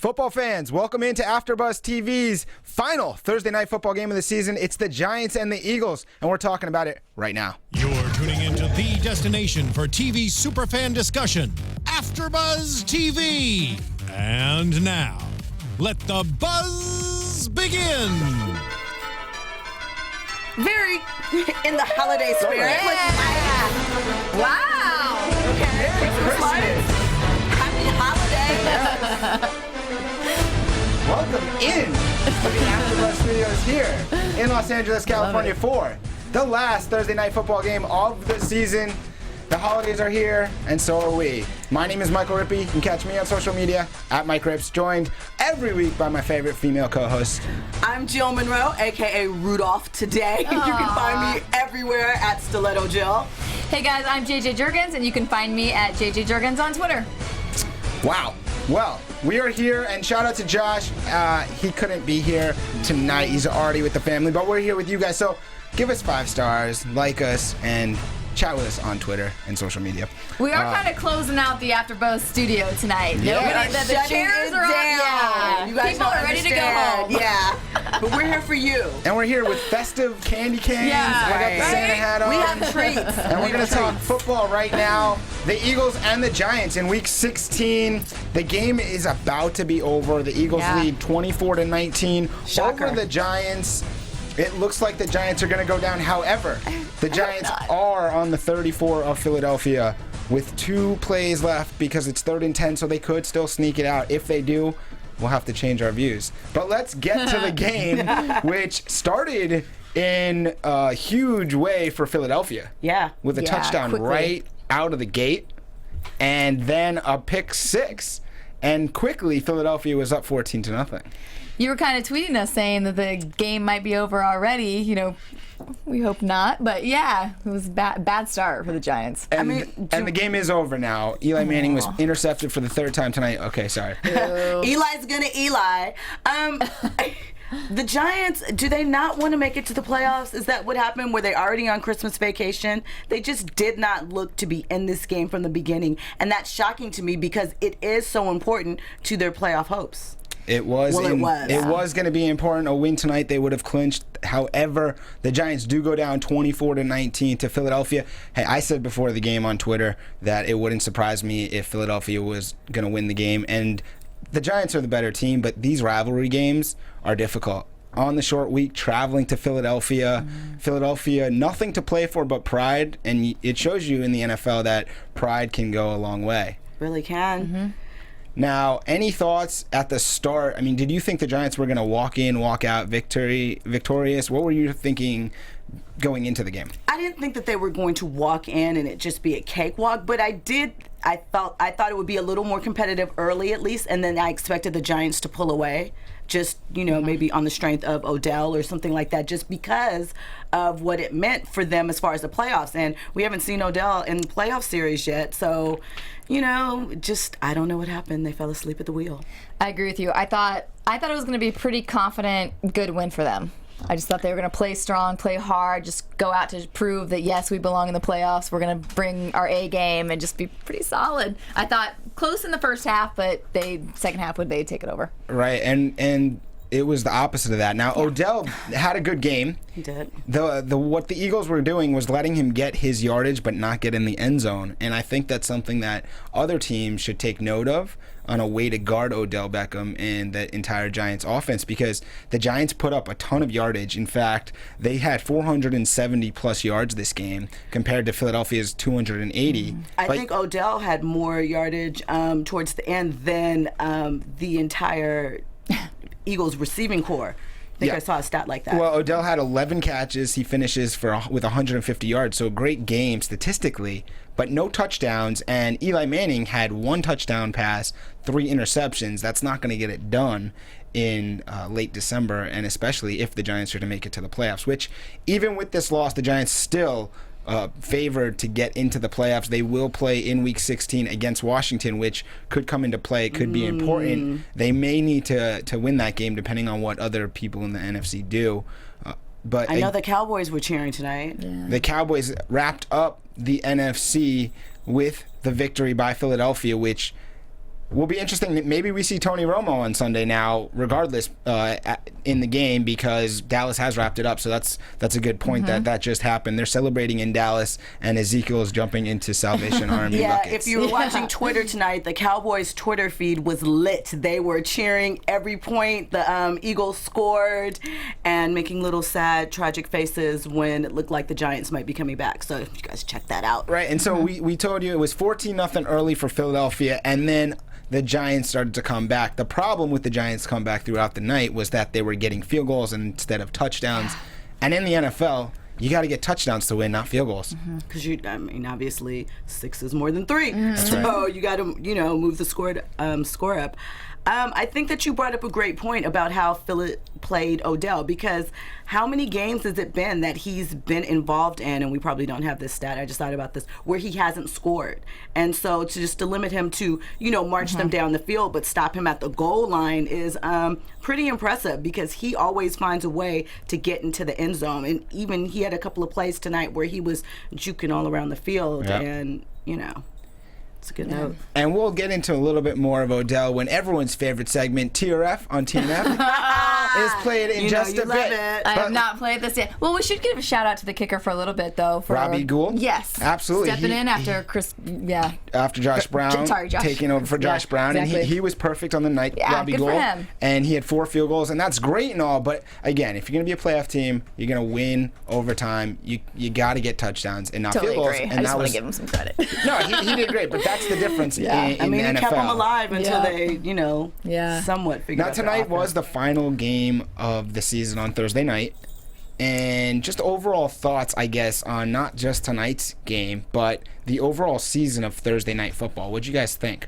Football fans, welcome into AfterBuzz TV's final Thursday night football game of the season. It's the Giants and the Eagles, and we're talking about it right now. You're tuning into the destination for TV superfan discussion, AfterBuzz TV. And now, let the buzz begin. Very in the holiday spirit. Yeah. Wow. Okay. Christmas lights. Happy holiday. Welcome in to the AfterBuzz Studios here in Los Angeles, California for the last Thursday night football game of the season. The holidays are here, and so are we. My name is Michael Rippe. You can catch me on social media at Mike Rips, joined every week by my favorite female co-host. I'm Jill Munroe, a.k.a. Rudolph today. You can find me everywhere at Stiletto Jill. Hey guys, I'm JJ Jurgens, and you can find me at JJ Jurgens on Twitter. Wow. Well, we are here, and shout out to Josh. He couldn't be here tonight. He's already with the family, but we're here with you guys. So give us 5 stars, like us, and chat with us on Twitter and social media. We are kind of closing out the AfterBuzz studio tonight. Yeah. The chairs are on. Yeah. You guys People are ready to go home. Yeah. But we're here for you. And we're here with festive candy canes. Yeah. I got the Santa hat on. We have treats. And we're going to talk football right now. The Eagles and the Giants in Week 16. The game is about to be over. The Eagles lead 24-19 Shocker. over the Giants. It looks like the Giants are going to go down. However, the Giants are on the 34 of Philadelphia with 2 plays left because it's 3rd and 10, so they could still sneak it out. If they do, we'll have to change our views. But let's get to the game, which started in a huge way for Philadelphia. Yeah. With a touchdown quickly. right out of the gate, and then a pick 6. And quickly, Philadelphia was up 14-0. You were kind of tweeting us saying that the game might be over already. You know, we hope not. But yeah, it was bad start for the Giants. And, and the game is over now. Eli Manning was intercepted for the 3rd time tonight. Okay, sorry. Eli's gonna Eli. The Giants, do they not want to make it to the playoffs? Is that what happened? Were they already on Christmas vacation? They just did not look to be in this game from the beginning. And that's shocking to me because it is so important to their playoff hopes. It was. Well, it was going to be important. A win tonight, they would have clinched. However, the Giants do go down 24-19 to Philadelphia. Hey, I said before the game on Twitter that it wouldn't surprise me if Philadelphia was going to win the game. And the Giants are the better team, but these rivalry games are difficult. On the short week, traveling to Philadelphia. Philadelphia, nothing to play for but pride. And it shows you in the NFL that pride can go a long way. Really can. Mm-hmm. Now, any thoughts at the start? I mean, did you think the Giants were going to walk in, walk out victorious? What were you thinking going into the game? I didn't think that they were going to walk in and it just be a cakewalk, but I thought it would be a little more competitive early at least, and then I expected the Giants to pull away. Just, maybe on the strength of Odell or something like that, just because of what it meant for them as far as the playoffs. And we haven't seen Odell in the playoff series yet. So, I don't know what happened. They fell asleep at the wheel. I agree with you. I thought it was going to be a pretty confident, good win for them. I just thought they were going to play strong, play hard, just go out to prove that, yes, we belong in the playoffs. We're going to bring our A game and just be pretty solid. I thought close in the first half, but second half would they take it over. Right, and it was the opposite of that. Now, Odell had a good game. He did. What the Eagles were doing was letting him get his yardage but not get in the end zone, and I think that's something that other teams should take note of on a way to guard Odell Beckham and the entire Giants offense, because the Giants put up a ton of yardage. In fact, they had 470 plus yards this game compared to Philadelphia's 280. I think Odell had more yardage towards the end than the entire Eagles receiving core. I think I saw a stat like that. Well, Odell had 11 catches. He finishes with 150 yards, so a great game statistically, but no touchdowns. And Eli Manning had 1 touchdown pass, 3 interceptions. That's not going to get it done in late December, and especially if the Giants are to make it to the playoffs, which even with this loss, the Giants still favored to get into the playoffs. They will play in Week 16 against Washington, which could come into play. It could be important. They may need to win that game depending on what other people in the NFC do. But I know the Cowboys were cheering tonight. Yeah. The Cowboys wrapped up the NFC with the victory by Philadelphia, which will be interesting. Maybe we see Tony Romo on Sunday now, regardless, in the game, because Dallas has wrapped it up. So that's a good point that just happened. They're celebrating in Dallas, and Ezekiel is jumping into Salvation Army buckets. If you were watching Twitter tonight, the Cowboys' Twitter feed was lit. They were cheering every point the Eagles scored and making little sad, tragic faces when it looked like the Giants might be coming back. So you guys check that out. Right, and so we told you it was 14-0 early for Philadelphia, and then the Giants started to come back. The problem with the Giants' comeback throughout the night was that they were getting field goals instead of touchdowns. And in the NFL, you got to get touchdowns to win, not field goals. Because obviously 6 is more than 3, so right. you got to move the score up. I think that you brought up a great point about how Philip played Odell, because how many games has it been that he's been involved in, and we probably don't have this stat, I just thought about this, where he hasn't scored. And so to limit him to, march them down the field but stop him at the goal line is pretty impressive, because he always finds a way to get into the end zone. And even he had a couple of plays tonight where he was juking all around the field, and, it's a good note. And we'll get into a little bit more of Odell when everyone's favorite segment, TRF on TNF, is played in just a bit. I have not played this yet. Well, we should give a shout out to the kicker for a little bit, though. For Robbie Gould? Yes. Absolutely. Stepping in after Chris, after Josh Brown, taking over for Josh Brown. Exactly. And he was perfect on the night, Robbie good Gould. for him. And he had 4 field goals, and that's great and all. But, again, if you're going to be a playoff team, you're going to win overtime. You got to get touchdowns and not totally field goals. Agree. And I just want to give him some credit. No, he did great, but that's the difference in the NFL. He kept them alive until they, somewhat figured out. Now, tonight was the final game of the season on Thursday night. And just overall thoughts, I guess, on not just tonight's game, but the overall season of Thursday night football. What'd you guys think?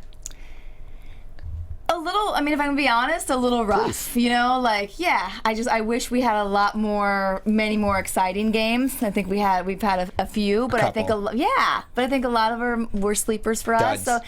A little, if I'm gonna be honest, a little rough. I wish we had many more exciting games. I think we've had a few, but I think a lot of them were sleepers for us. Duds.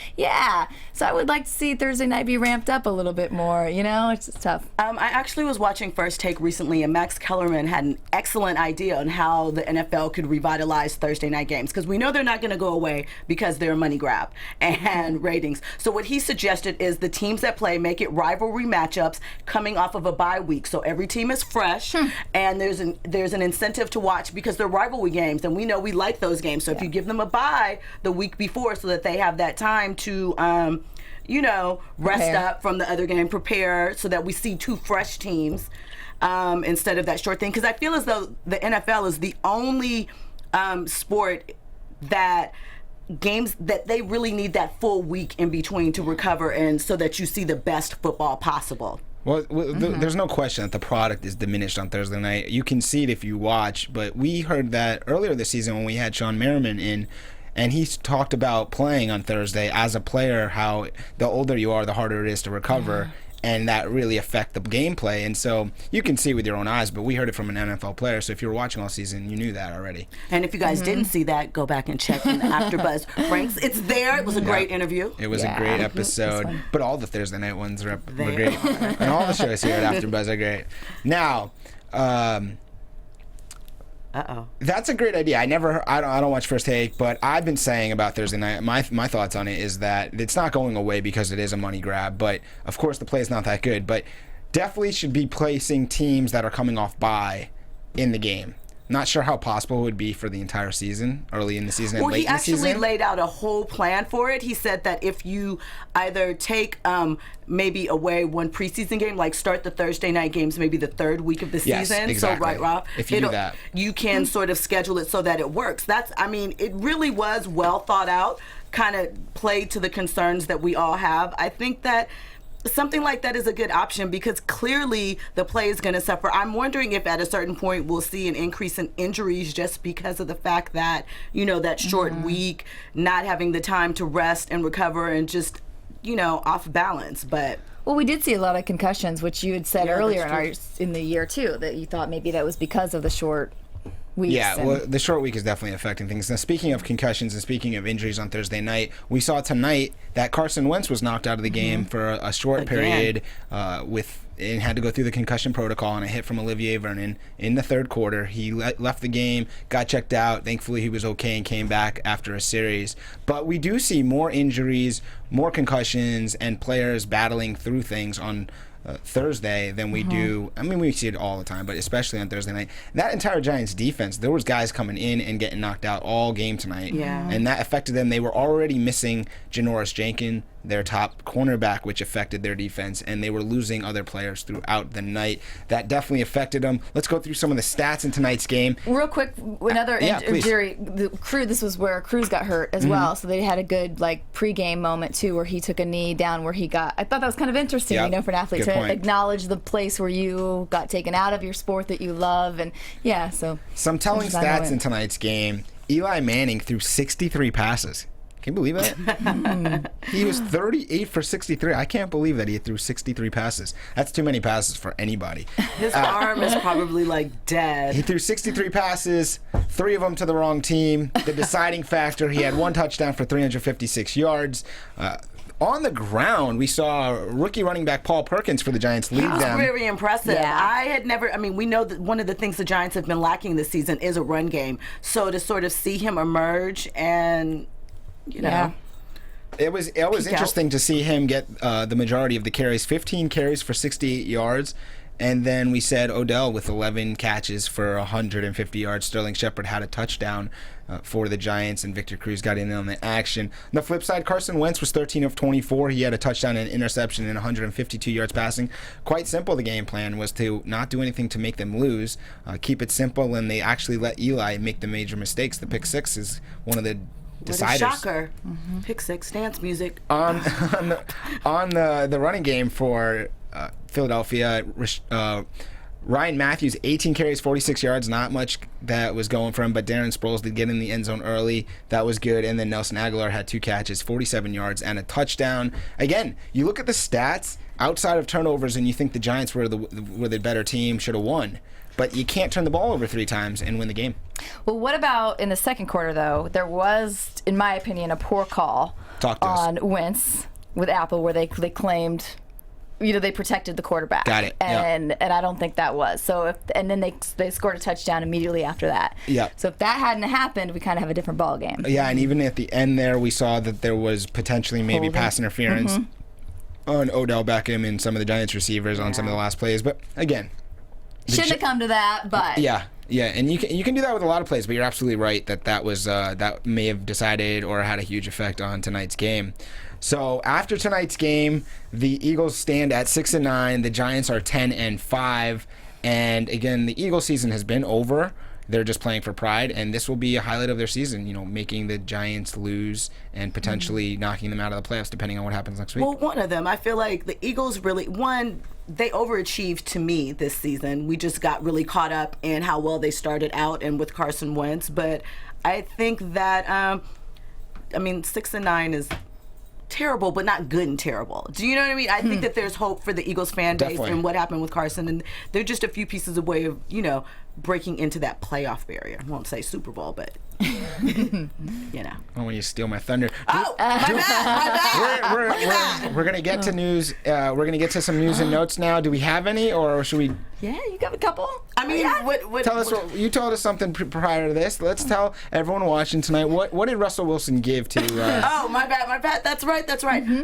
So I would like to see Thursday night be ramped up a little bit more. It's just tough. I actually was watching First Take recently, and Max Kellerman had an excellent idea on how the NFL could revitalize Thursday night games, because we know they're not going to go away because they're a money grab and ratings. So what he suggested is the teams that play, make it rivalry matchups coming off of a bye week, so every team is fresh, and there's an incentive to watch because they're rivalry games, and we know we like those games. So if you give them a bye the week before, so that they have that time to rest up from the other game, prepare, so that we see 2 fresh teams instead of that short thing. Because I feel as though the NFL is the only sport that games that they really need that full week in between to recover, and so that you see the best football possible. Well, there's no question that the product is diminished on Thursday night. You can see it if you watch, but we heard that earlier this season when we had Sean Merriman in, and he talked about playing on Thursday as a player, how the older you are, the harder it is to recover, and that really affect the gameplay. And so you can see with your own eyes, but we heard it from an NFL player, so if you were watching all season, you knew that already. And if you guys didn't see that, go back and check in the AfterBuzz ranks. It's there. It was a great interview. It was a great episode, but all the Thursday night ones were great. And all the shows here at AfterBuzz are great. Now, that's a great idea. I don't watch First Take, but I've been saying about Thursday night, my thoughts on it is that it's not going away because it is a money grab, but of course the play is not that good, but definitely should be placing teams that are coming off bye in the game. Not sure how possible it would be for the entire season, early in the season and late in the season. Well, he actually laid out a whole plan for it. He said that if you either take maybe away one preseason game, like start the Thursday night games maybe the 3rd week of the season. Yes, exactly. So, right, Rob? If you do that. You can sort of schedule it so that it works. It really was well thought out, kind of played to the concerns that we all have. I think that something like that is a good option, because clearly the play is going to suffer. I'm wondering if at a certain point we'll see an increase in injuries just because of the fact that, that short week, not having the time to rest and recover, and just, off balance. But well, we did see a lot of concussions, which you had said earlier in the year too, that you thought maybe that was because of the short weeks. Yeah, well, the short week is definitely affecting things. Now, speaking of concussions and speaking of injuries on Thursday night, we saw tonight that Carson Wentz was knocked out of the game for a short period with and had to go through the concussion protocol, and a hit from Olivier Vernon in the third quarter. He left the game, got checked out. Thankfully, he was okay and came back after a series. But we do see more injuries, more concussions, and players battling through things on Thursday than we do. I mean, we see it all the time, but especially on Thursday night. That entire Giants defense, there was guys coming in and getting knocked out all game tonight. Yeah. And that affected them. They were already missing Janoris Jenkins, their top cornerback, which affected their defense, and they were losing other players throughout the night. That definitely affected them. Let's go through some of the stats in tonight's game. Real quick, another please. injury. The Crew. This was where Cruz got hurt as well, so they had a good pregame moment too, where he took a knee down where he got. I thought that was kind of interesting, for an athlete Good to point. acknowledge the place where you got taken out of your sport that you love, and so Some telling Interesting stats moment. in tonight's game. Eli Manning threw 63 passes. Can you believe that? He was 38 for 63. I can't believe that he threw 63 passes. That's too many passes for anybody. His arm is probably He dead. threw 63 passes, 3 of them to the wrong team. The deciding factor, he had 1 touchdown for 356 yards. On the ground, we saw rookie running back Paul Perkins for the Giants lead That was them. very impressive. Yeah. I had never, we know that one of the things the Giants have been lacking this season is a run game. So to sort of see him emerge and, Yeah. It was interesting to see him get the majority of the carries, 15 carries for 68 yards. And then we said Odell with 11 catches for 150 yards. Sterling Shepard had a touchdown for the Giants, and Victor Cruz got in on the action. On the flip side, Carson Wentz was 13 of 24. He had a touchdown and interception and 152 yards passing. Quite simple, the game plan was to not do anything to make them lose, keep it simple, and they actually let Eli make the major mistakes. The pick six is one of the what a deciders. shocker. Pick six, dance music. On the running game for Philadelphia, Ryan Matthews, 18 carries, 46 yards, not much that was going for him, but Darren Sproles did get in the end zone early. That was good. And then Nelson Aguilar had 2 catches, 47 yards, and a touchdown. Again, you look at the stats outside of turnovers and you think the Giants were the better team, should have won. But you can't turn the ball over 3 times and win the game. Well, what about in the second quarter, though? There was, in my opinion, a poor call Talk to us. on Wentz with Apple where they claimed, they protected the quarterback. Got it. And I don't think that was. So and then they scored a touchdown immediately after that. Yeah. So if that hadn't happened, we kind of have a different ball game. Yeah, and even at the end there, we saw that there was potentially maybe Holding. pass interference on Odell Beckham and some of the Giants receivers on some of the last plays. But again, Shouldn't have come to that, but yeah, and you can do that with a lot of plays, but you're absolutely right that was that may have decided or had a huge effect on tonight's game. So after tonight's game, the Eagles stand at 6-9. The Giants are 10-5, and again, the Eagles season has been over. They're just playing for pride, and this will be a highlight of their season. Making the Giants lose and potentially knocking them out of the playoffs, depending on what happens next week. Well, one of them, I feel like the Eagles really, they overachieved to me this season. We just got really caught up in how well they started out and with Carson Wentz. But I think that, 6-9 is terrible, but not good and terrible. Do you know what I mean? I think that there's hope for the Eagles fan base Definitely. and what happened with Carson, and they're just a few pieces away of breaking into that playoff barrier. I won't say Super Bowl, but Oh, when you steal my thunder. Oh, my bad. We're gonna get to news. We're gonna get to some news and notes now. Do we have any, or should we? yeah, you got a couple. I mean, what Tell us what you told us something prior to this. Let's tell everyone watching tonight what did Russell Wilson give to? Oh, my bad. That's right.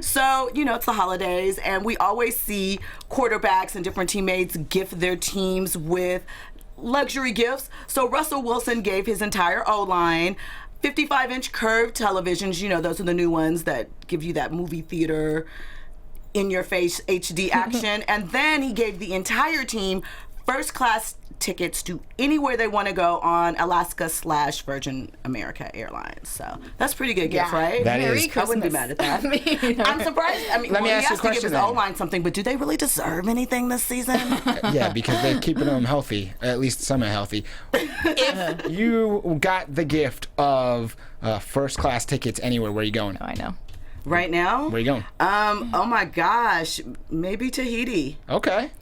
So, it's the holidays, and we always see quarterbacks and different teammates gift their teams with luxury gifts. So Russell Wilson gave his entire O-line 55-inch curved televisions. Those are the new ones that give you that movie theater in-your-face HD action. And then he gave the entire team first-class tickets to anywhere they want to go on Alaska/Virgin America Airlines. So that's a pretty good gift, right? That Merry is. I wouldn't be Christmas. mad at that. I'm surprised. Let me ask you a he has to give question his then. O-line something, but do they really deserve anything this season? Yeah, because they're keeping them healthy, at least semi-healthy. If you got the gift of first-class tickets anywhere, where are you going? Oh, I know. Right now? Where are you going? Oh my gosh, maybe Tahiti. Okay.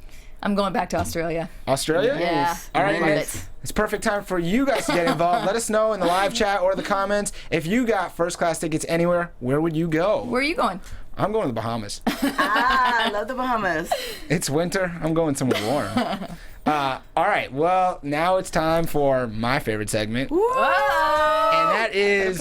I'm going back to Australia. Australia? Yeah. All right, Love man. it. It's perfect time for you guys to get involved. Let us know in the live chat or the comments. If you got first-class tickets anywhere, where would you go? Where are you going? I'm going to the Bahamas. I love the Bahamas. It's winter. I'm going somewhere warm. All right. Well, now it's time for my favorite segment. Whoa! And that is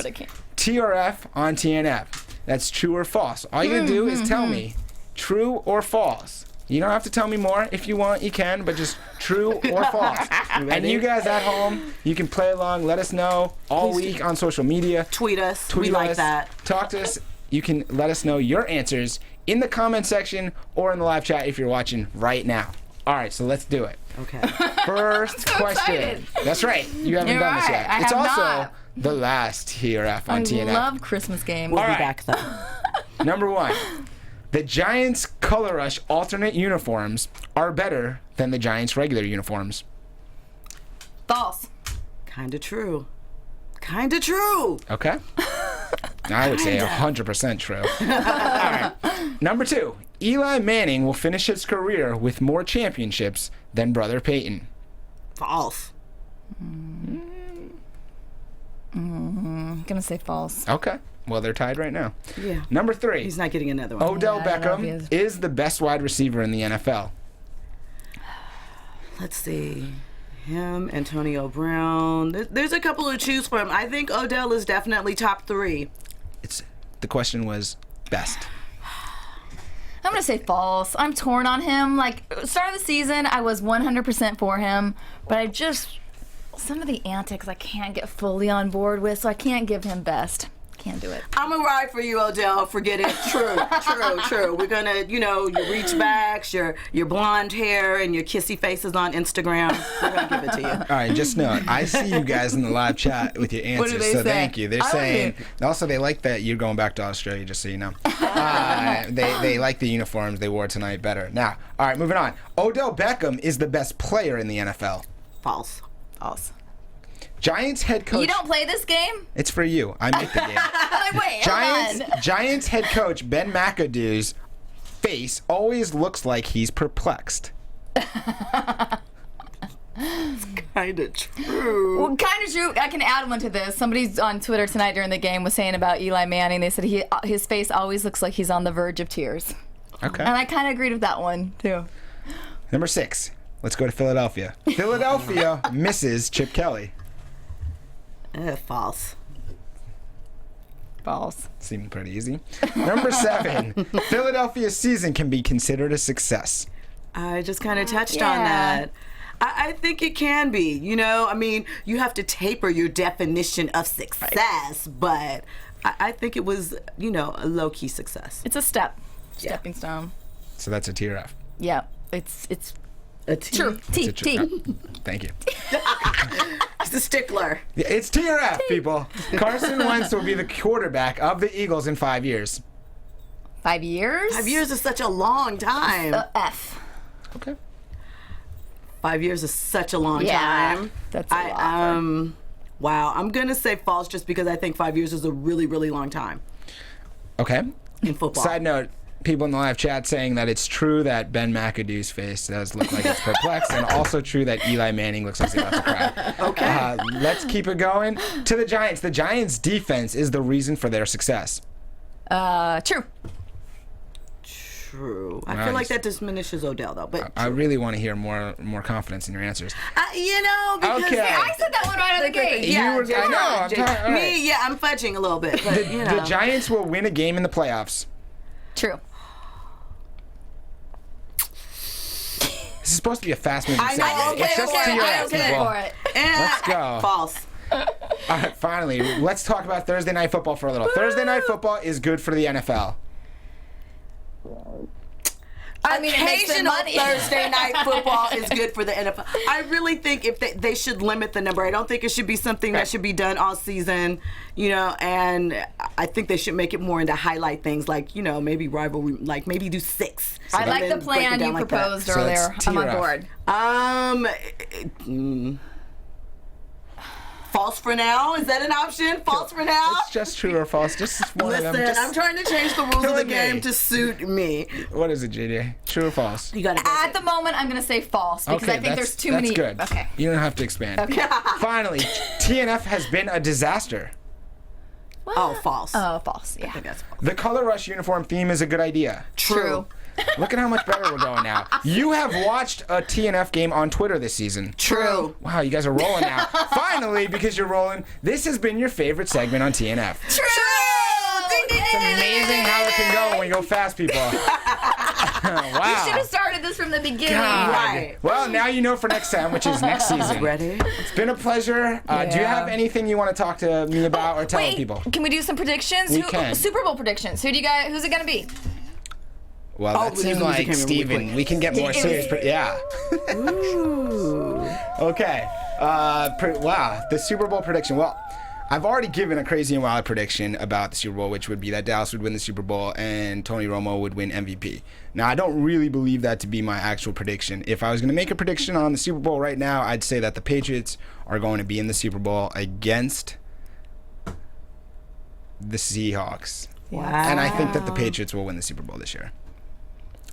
TRF on TNF. That's true or false. All you gotta do is tell me true or false. You don't have to tell me more. If you want, you can, but just true or false. And you guys at home, you can play along. Let us know all week on social media. Tweet us. Tweet we like us, that. Talk to us. You can let us know your answers in the comment section or in the live chat if you're watching right now. All right, so let's do it. Okay. First question. excited. That's right. You haven't You're done this right. yet. I It's have also not. the last TRF on I TNF. love Christmas games. We'll All be right. back though. Number 1. The Giants Color Rush alternate uniforms are better than the Giants regular uniforms. False. Kinda true. Kinda true. Okay? I would say 100% true. All right. Number 2. Eli Manning will finish his career with more championships than brother Peyton. False. I'm gonna say false. Okay. Well, they're tied right now. Yeah. Number 3. He's not getting another one. Odell Yeah, I don't know if he Beckham is the best wide receiver in the NFL. Let's see. Him, Antonio Brown. There's a couple to choose from. I think Odell is definitely top 3. The question was best. I'm gonna say false. I'm torn on him. Like, start of the season, I was 100% for him, but I just, some of the antics I can't get fully on board with, so I can't give him best. Can't do it. I'm gonna ride for you, Odell. Forget it. True. We're gonna, your reach backs, your blonde hair, and your kissy faces on Instagram. We're gonna give it to you. All right, just know I see you guys in the live chat with your answers, do they so say? thank you. They're I saying like also they like that you're going back to Australia, just so you know. They like the uniforms they wore tonight better. Now, all right, moving on. Odell Beckham is the best player in the NFL. False. False. Giants head coach. You don't play this game? It's for you. I make the game. I'm like, wait, hold on. Giants head coach Ben McAdoo's face always looks like he's perplexed. Kinda true. Well, kind of true. I can add one to this. Somebody's on Twitter tonight during the game was saying about Eli Manning. They said his face always looks like he's on the verge of tears. Okay. And I kind of agreed with that one, too. Number 6. Let's go to Philadelphia. Philadelphia misses Chip Kelly. False. False. Seemed pretty easy. Number 7. Philadelphia's season can be considered a success. I just kind of touched Yeah. on that. I think it can be. You have to taper your definition of success, but I think it was, a low-key success. It's a stepping stone. So that's a tear off. Yeah, it's A T. true. T. It's a true- Thank you. It's a stickler. Yeah, it's TRF, people. Carson Wentz will be the quarterback of the Eagles in 5 years. 5 years? 5 years is such a long time. F. Okay. 5 years is such a long Yeah, time. that's a lot. Wow, I'm gonna say false just because I think 5 years is a really, really long time Okay. in football. Side note, people in the live chat saying that it's true that Ben McAdoo's face does look like it's perplexed, and also true that Eli Manning looks like he's about to cry. Okay. Let's keep it going. To the Giants. The Giants' defense is the reason for their success. True. True. I Nice. feel like that diminishes Odell though, but I really want to hear more confidence in your answers. because Okay. I said that one right out of the gate. Yeah, You were- I know, I'm Jay- all right. Me, yeah, I'm fudging a little bit, but The Giants will win a game in the playoffs. True. This is supposed to be a fast-moving I know, segment. okay, It's just okay, TRF, okay. people. For it. Let's go. False. All right, finally, let's talk about Thursday Night Football for a little. Thursday Night Football is good for the NFL. I mean, it makes them Occasional money. Thursday night football is good for the NFL. I really think if they should limit the number. I don't think it should be something that should be done all season, and I think they should make it more into highlight things like, maybe rivalry, like maybe do 6. I and like then the break it plan down you like that. proposed So earlier. that's I'm on TRF. board. False for now? Is that an option? False for now? It's just true or false. Just one of them. Listen, I'm trying to change the rules of the killing game me. to suit me. What is it, JJ? True or false? You gotta At the moment, I'm going to say false because I think there's too many. That's good. Okay. You don't have to expand. Okay. Finally, TNF has been a disaster. Oh, false. Oh, false. Yeah. I think that's false. The Color Rush uniform theme is a good idea. True. Look at how much better we're going now. You have watched a TNF game on Twitter this season. True. Wow, you guys are rolling now. Finally, because you're rolling, this has been your favorite segment on TNF. True. It's amazing how it can go when you go fast, people. Wow. You should have started this from the beginning. God. Right. Well, now you know for next time, which is next season. Ready? It's been a pleasure. Do you Yeah. have anything you want to talk to me about or tell people? Can we do some predictions? We can. Super Bowl predictions. Who's it going to be? Well, Oh, that the seemed music like came in really Steven. quick. We can get more serious. Yeah. Okay. Wow. The Super Bowl prediction. Well, I've already given a crazy and wild prediction about the Super Bowl, which would be that Dallas would win the Super Bowl and Tony Romo would win MVP. Now, I don't really believe that to be my actual prediction. If I was going to make a prediction on the Super Bowl right now, I'd say that the Patriots are going to be in the Super Bowl against the Seahawks. Wow. And I think that the Patriots will win the Super Bowl this year.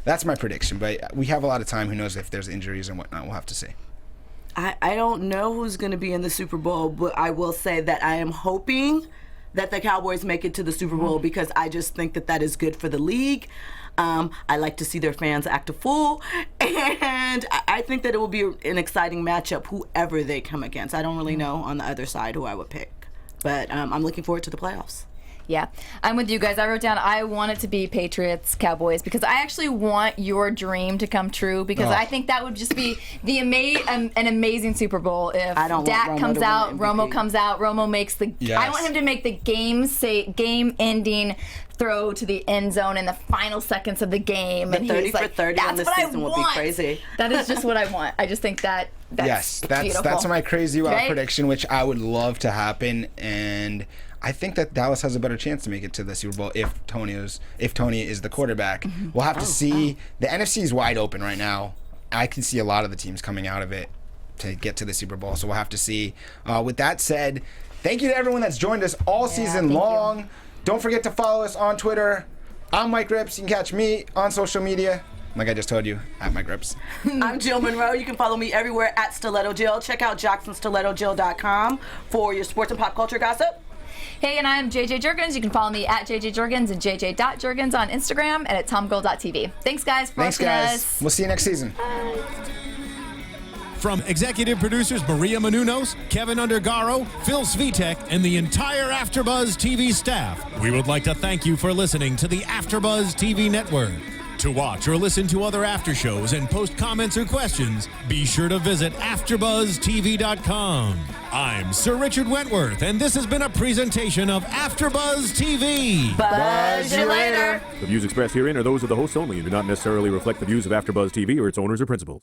That's my prediction, but we have a lot of time. Who knows if there's injuries and whatnot. We'll have to see. I don't know who's going to be in the Super Bowl, but I will say that I am hoping that the Cowboys make it to the Super Bowl because I just think that is good for the league. I like to see their fans act a fool, and I think that it will be an exciting matchup, whoever they come against. I don't really know on the other side who I would pick, but I'm looking forward to the playoffs. Yeah, I'm with you guys. I wrote down I want it to be Patriots, Cowboys, because I actually want your dream to come true because I think that would just be the an amazing Super Bowl if I don't want Dak Romo comes to out, win Romo MVP. comes out, Romo makes the Yes. I want him to make the game-ending throw to the end zone in the final seconds of the game. The and 30 he's for like, 30 that's on this what season I would be want. crazy. That is just what I want. I just think that's Yes, beautiful. that's my crazy wild Right? prediction, which I would love to happen, and I think that Dallas has a better chance to make it to the Super Bowl if Tony is the quarterback. We'll have to see. The NFC is wide open right now. I can see a lot of the teams coming out of it to get to the Super Bowl, so we'll have to see. With that said, thank you to everyone that's joined us all season thank long. you. Don't forget to follow us on Twitter. I'm Mike Rips. You can catch me on social media, like I just told you, at Mike Rips. I'm Jill Munroe. You can follow me everywhere at Stiletto Jill. Check out JocksonStilettoJill.com for your sports and pop culture gossip. Hey, and I'm JJ Jurgens. You can follow me at JJ Jurgens and JJ.Jurgens on Instagram and at TomGirl.tv. Thanks, guys, for Thanks, watching guys. us. We'll see you next season. From executive producers Maria Menounos, Kevin Undergaro, Phil Svitek, and the entire AfterBuzz TV staff, we would like to thank you for listening to the AfterBuzz TV network. To watch or listen to other after shows and post comments or questions, be sure to visit AfterBuzzTV.com. I'm Sir Richard Wentworth, and this has been a presentation of AfterBuzz TV. Buzz you later. The views expressed herein are those of the hosts only and do not necessarily reflect the views of AfterBuzz TV or its owners or principals.